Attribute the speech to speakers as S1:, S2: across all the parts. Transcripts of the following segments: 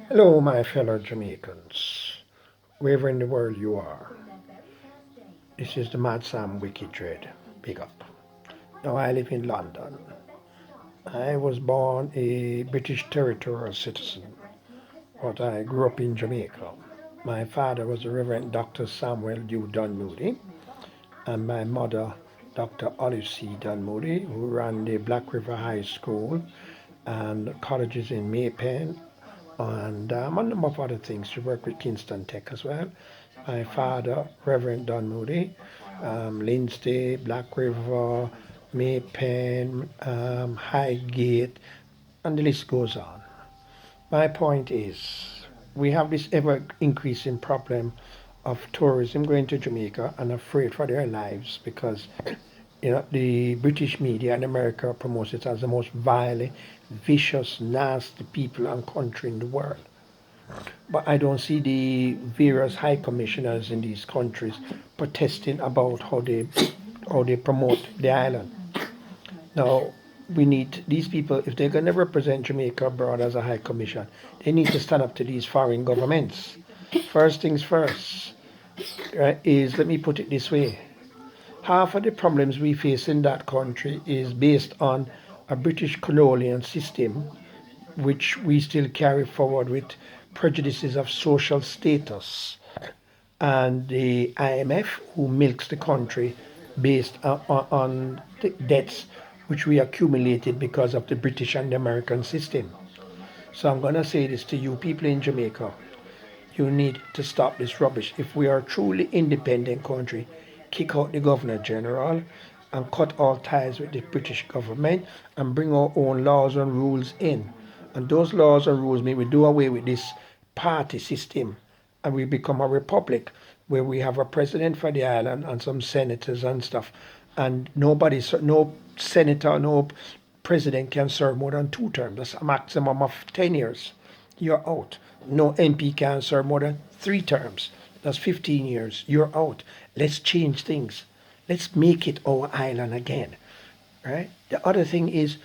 S1: Hello, my fellow Jamaicans, wherever in the world you are. This is the Mad Sam Wiki Dread. Big up. Now, I live in London. I was born a British territorial citizen, but I grew up in Jamaica. My father was the Reverend Dr. Samuel U. Dunmoody, and my mother, Dr. Olive C. Dunmoody, who ran the Black River High School and colleges in Maypen and a number of other things. She worked with Kingston Tech as well. My father, Reverend Don Moody, Lindsay, Black River, Maypen, Highgate, and the list goes on. My point is, we have this ever increasing problem of tourism going to Jamaica and afraid for their lives because the British media in America promotes it as the most violent, vicious, nasty people and country in the world. But I don't see the various high commissioners in these countries protesting about how they promote the island. Now, we need these people, if they're going to represent Jamaica abroad as a high commission, they need to stand up to these foreign governments. First things first, right, is, let me put it this way, half of the problems we face in that country is based on a British colonial system which we still carry forward with prejudices of social status, and the IMF, who milks the country based on the debts which we accumulated because of the British and the American system. So I'm going to say this to you people in Jamaica. You need to stop this rubbish. If we are a truly independent country, kick out the Governor General and cut all ties with the British government and bring our own laws and rules in. And those laws and rules mean we do away with this party system and we become a republic where we have a president for the island and some senators and stuff. And no senator, no president can serve more than 2 terms. That's a maximum of 10 years. You're out. No MP can serve more than 3 terms. That's 15 years. You're out. Let's change things. Let's make it our island again. Right? The other thing is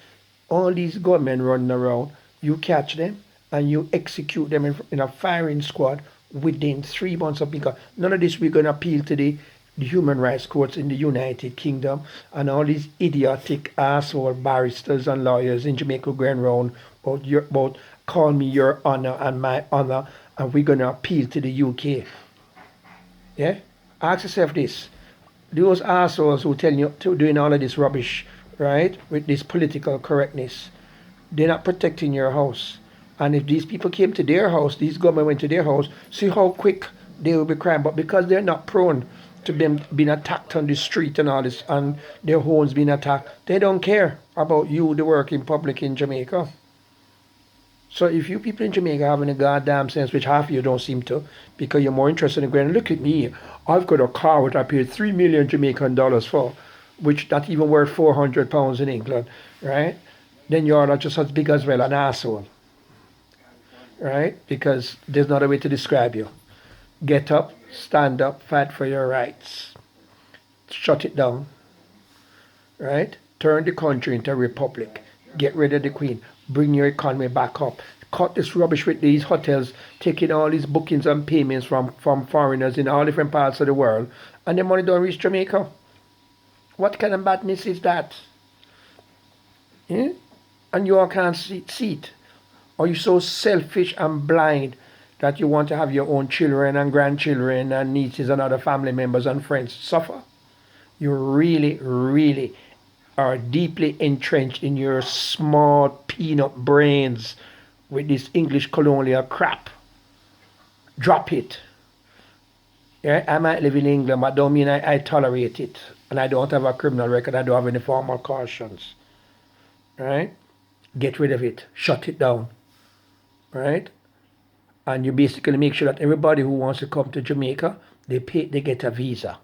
S1: all these gunmen running around, you catch them and you execute them in a firing squad within 3 months of being caught. None of this we're going to appeal to the human rights courts in the United Kingdom and all these idiotic asshole barristers and lawyers in Jamaica going around about call me your honor and my honor and we're going to appeal to the UK. Yeah? Ask yourself this. Those assholes who tell you to doing all of this rubbish, right, with this political correctness, they're not protecting your house. And if these people came to their house, these government went to their house, see how quick they will be crying. But because they're not prone to them being attacked on the street and all this, and their homes being attacked, they don't care about you, the working public in Jamaica. So if you people in Jamaica have any goddamn sense, which half of you don't seem to, because you're more interested in going, look at me, I've got a car which I paid 3 million Jamaican dollars for, which not even worth £400 in England, right? Then you're not just as big as well an asshole, right? Because there's not a way to describe you. Get up, stand up, fight for your rights. Shut it down, right? Turn the country into a republic. Get rid of the Queen. Bring your economy back up. Cut this rubbish with these hotels, taking all these bookings and payments from foreigners in all different parts of the world, and the money don't reach Jamaica. What kind of badness is that? Yeah? And you all can't see it. Are you so selfish and blind that you want to have your own children and grandchildren and nieces and other family members and friends suffer? You really, really are deeply entrenched in your small peanut brains with this English colonial crap. Drop it. Yeah, I might live in England, but don't mean I tolerate it. And I don't have a criminal record. I don't have any formal cautions. Right? Get rid of it. Shut it down. Right? And you basically make sure that everybody who wants to come to Jamaica, they get a visa.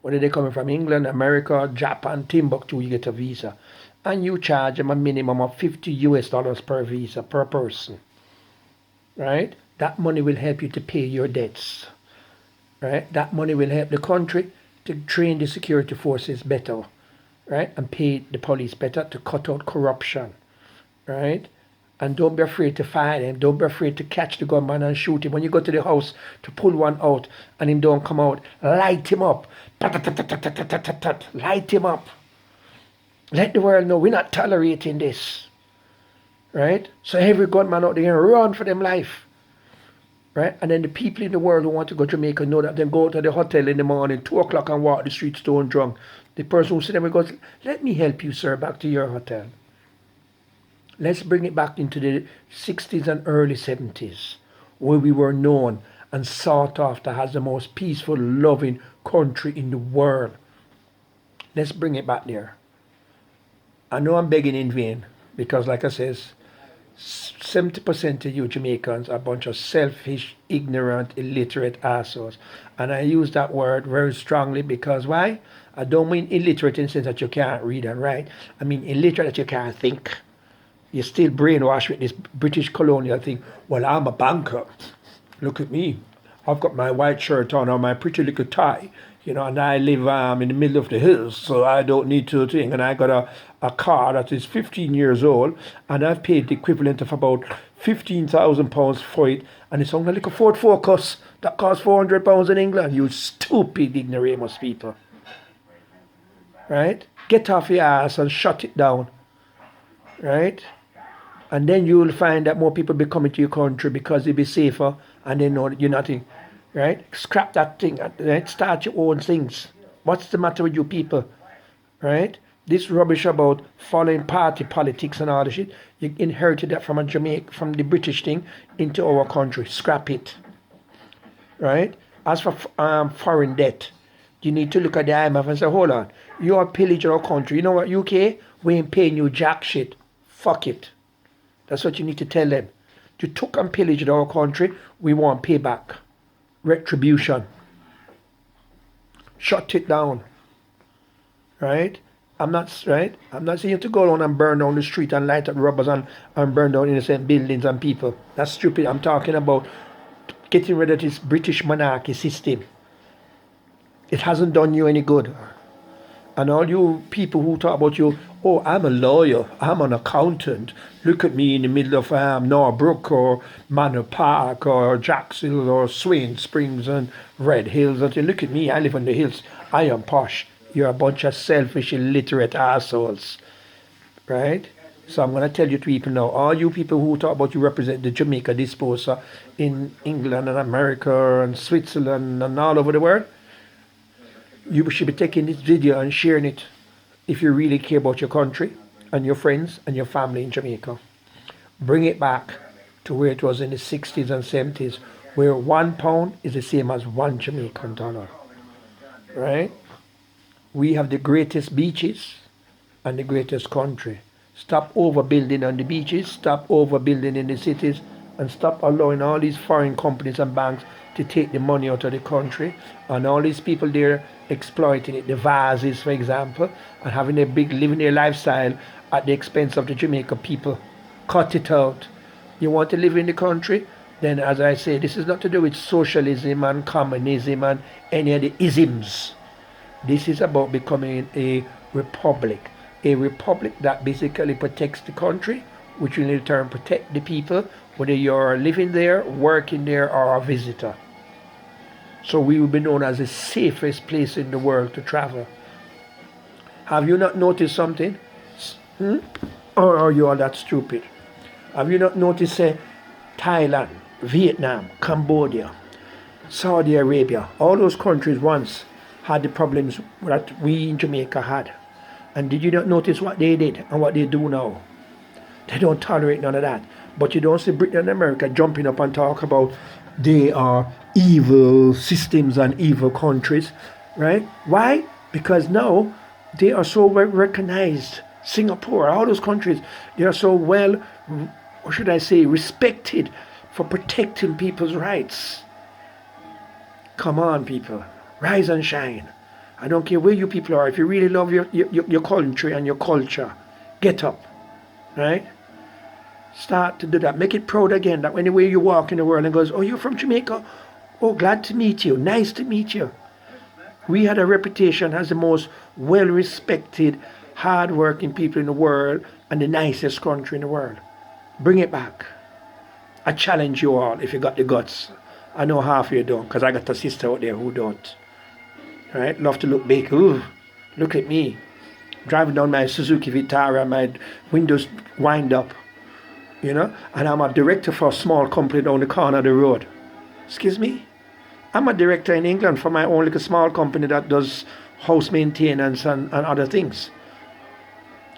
S1: Whether they're coming from England, America, Japan, Timbuktu, you get a visa. And you charge them a minimum of $50 per visa per person. Right? That money will help you to pay your debts. Right? That money will help the country to train the security forces better. Right? And pay the police better to cut out corruption. Right? And don't be afraid to find him. Don't be afraid to catch the gunman and shoot him. When you go to the house to pull one out and him don't come out, light him up. Light him up. Let the world know we're not tolerating this. Right? So every gunman out there run for them life. Right? And then the people in the world who want to go to Jamaica know that then go to the hotel in the morning, 2 o'clock, and walk the street stone drunk. The person who sit there goes, let me help you, sir, back to your hotel. Let's bring it back into the 60s and early 70s, where we were known and sought after as the most peaceful, loving country in the world. Let's bring it back there. I know I'm begging in vain, because like I says, 70% of you Jamaicans are a bunch of selfish, ignorant, illiterate assholes. And I use that word very strongly because why? I don't mean illiterate in the sense that you can't read and write. I mean illiterate that you can't think. You're still brainwashed with this British colonial thing. Well, I'm a banker. Look at me. I've got my white shirt on or my pretty little tie, and I live in the middle of the hills, so I don't need to think. And I got a car that is 15 years old, and I've paid the equivalent of about £15,000 for it, and it's only like a Ford Focus that costs £400 in England. You stupid, ignoramus people. Right? Get off your ass and shut it down. Right? And then you will find that more people be coming to your country because they'll be safer and they know that you're nothing. Right? Scrap that thing. Right? Start your own things. What's the matter with you people? Right? This rubbish about following party politics and all the shit, you inherited that from Jamaica, from the British thing into our country. Scrap it. Right? As for foreign debt, you need to look at the IMF and say, hold on, you are pillaging our country. You know what, UK? We ain't paying you jack shit. Fuck it. That's what you need to tell them. You took and pillaged our country, we want payback. Retribution. Shut it down. Right? I'm not saying you to go down and burn down the street and light up robbers and burn down innocent buildings and people. That's stupid. I'm talking about getting rid of this British monarchy system. It hasn't done you any good. And all you people who talk about you, oh, I'm a lawyer, I'm an accountant. Look at me in the middle of Norbrook or Manor Park or Jacksonville or Swain Springs and Red Hills. And look at me, I live on the hills. I am posh. You're a bunch of selfish, illiterate assholes. Right? So I'm going to tell you people now, all you people who talk about you represent the Jamaica disposer in England and America and Switzerland and all over the world, you should be taking this video and sharing it if you really care about your country and your friends and your family in Jamaica. Bring it back to where it was in the 60s and 70s, where £1 is the same as one Jamaican dollar. Right? We have the greatest beaches and the greatest country. Stop overbuilding on the beaches, stop overbuilding in the cities, and stop allowing all these foreign companies and banks to take the money out of the country, and all these people there exploiting it, the Vases for example, and having a big living their lifestyle at the expense of the Jamaica people. Cut it out. You want to live in the country? Then as I say, this is not to do with socialism and communism and any of the isms. This is about becoming a republic that basically protects the country, which will in turn protect the people, whether you're living there, working there, or a visitor. So we will be known as the safest place in the world to travel. Have you not noticed something? Or are you all that stupid? Have you not noticed Thailand, Vietnam, Cambodia, Saudi Arabia, all those countries once had the problems that we in Jamaica had? And did you not notice what they did and what they do now? They don't tolerate none of that. But you don't see Britain and America jumping up and talk about they are evil systems and evil countries, right? Why? Because now they are so well recognized. Singapore, all those countries, they are so well, or should I say, respected for protecting people's rights. Come on, people. Rise and shine. I don't care where you people are. If you really love your country and your culture, get up, right? Start to do that. Make it proud again, that anywhere you walk in the world and goes, oh, you're from Jamaica? Oh, glad to meet you. Nice to meet you. We had a reputation as the most well-respected, hard-working people in the world and the nicest country in the world. Bring it back. I challenge you all if you got the guts. I know half of you don't, because I got a sister out there who don't. Right? Love to look big. Ooh, look at me. Driving down my Suzuki Vitara, my windows wind up, and I'm a director for a small company down the corner of the road. Excuse me? I'm a director in England for my own little small company that does house maintenance and other things.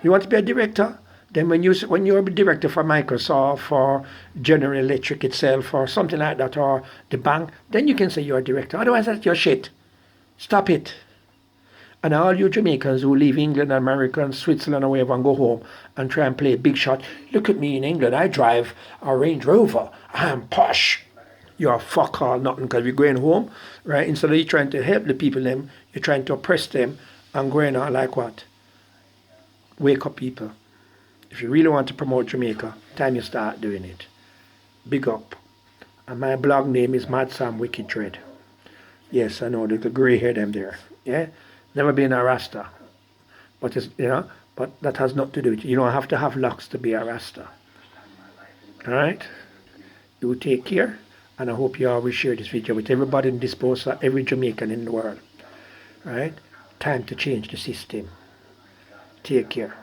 S1: You want to be a director? Then when you're a director for Microsoft or General Electric itself or something like that or the bank, then you can say you're a director. Otherwise, that's your shit. Stop it. And all you Jamaicans who leave England, America, and Switzerland or wherever and go home and try and play a big shot, look at me in England. I drive a Range Rover. I'm posh. You're fuck all nothing because you're going home, right? Instead of you trying to help the people, them, you're trying to oppress them and going on like what? Wake up, people. If you really want to promote Jamaica, time you start doing it. Big up. And my blog name is Mad Sam Wicked Dread. Yes, I know, there's a grey hair them there. Yeah? Never been a Rasta. But but that has nothing to do with it. You don't have to have locks to be a Rasta. Alright? You take care, and I hope you all will share this video with everybody in this post, every Jamaican in the world. Alright? Time to change the system. Take care.